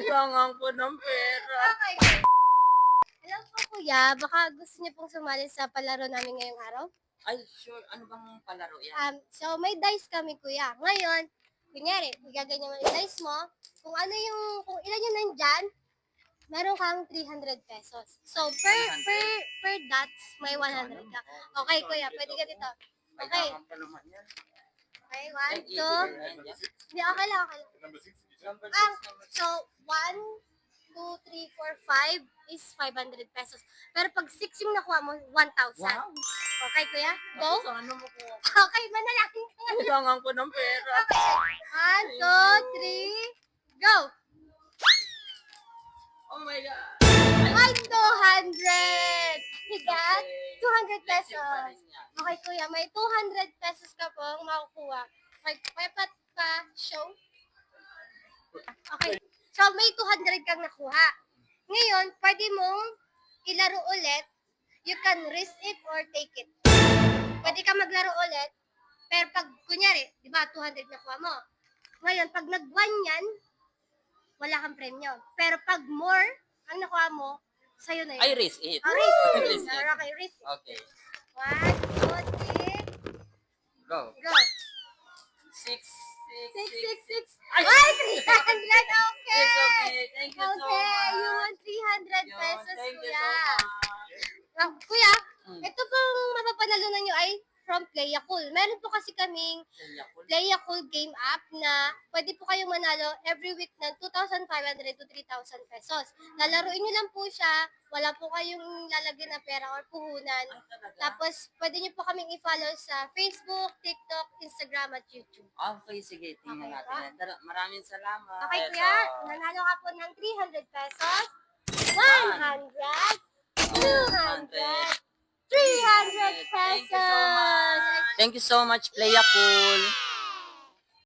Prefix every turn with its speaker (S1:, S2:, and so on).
S1: Kailangan ko ng pera.
S2: Okay. Hello po kuya, baka gusto niyo pong sumali sa palaro namin ngayong araw?
S1: Ay, sure. Ano bang palaro yan?
S2: So may dice kami kuya. Ngayon, kunyari, igaganyan mo yung dice mo. Kung ilan yung nandyan, meron kang 300 pesos. So per dots, may 100 ka. Okay kuya, pwede ka dito. Okay.
S1: Kailangan pa naman yan.
S2: Okay, 1,
S1: Ay,
S2: 2.
S1: easy lang yan.
S2: Hindi, okay lang, okay lang.
S1: Number 6.
S2: So, 1, 2, 3, 4, 5 is 500 pesos. Pero pag 6 yung nakuha mo, 1,000.
S1: Wow.
S2: Okay, kuya? Go?
S1: Sa ano mo ko?
S2: Okay, manalangin ka nga.
S1: Kailangan ko ng pera.
S2: Okay. 1, 2, 3, go!
S1: Oh my God.
S2: 200! Higat? 200
S1: Let's see pa
S2: pesos.
S1: rin yan.
S2: Okay, kuya, may 200 pesos ka pong makukuha. Okay, papat pa show. Okay. So, may 200 kang nakuha. Ngayon, pwede mong ilaro ulit. You can risk it or take it. Pwede ka maglaro ulit. Pero pag, kunyari, di ba, 200 nakuha mo. Ngayon, pag nag-1 yan, wala kang premyo. Pero pag more, ang nakuha mo, sa'yo na yun.
S1: I risk it.
S2: Risk it.
S1: Risk it.
S2: Okay, risk it.
S1: Okay.
S2: 1, 2, 3,
S1: Go.
S2: go.
S1: 6, 6,
S2: 6, 6, 6.
S1: Ay!
S2: Ay, 300! Okay!
S1: It's okay. Thank you so
S2: Okay,
S1: much.
S2: you want 300
S1: Yun,
S2: pesos,
S1: thank you
S2: kuya.
S1: so much.
S2: Kuya,
S1: Mm.
S2: ito pong mapapanalunan nyo ay from Playakul. Meron po kasi kaming Playakul game app na pwede po kayong manalo every week ng 2,500 to 3,000 pesos. Lalaruin nyo lang po siya, wala po kayong lalagyan na pera or puhunan.
S1: Ay, talaga?
S2: Tapos, pwede nyo po kaming i-follow sa Facebook, TikTok, Instagram, at YouTube.
S1: Okay, sige. Tingnan
S2: Okay
S1: natin
S2: ba?
S1: yan. Maraming salamat.
S2: Okay,
S1: Eto.
S2: kuya, nanalo ka po ng 300 pesos, 100, 200, 300
S1: Thank you so
S2: pesos.
S1: much. Thank you so much, Playa Cool.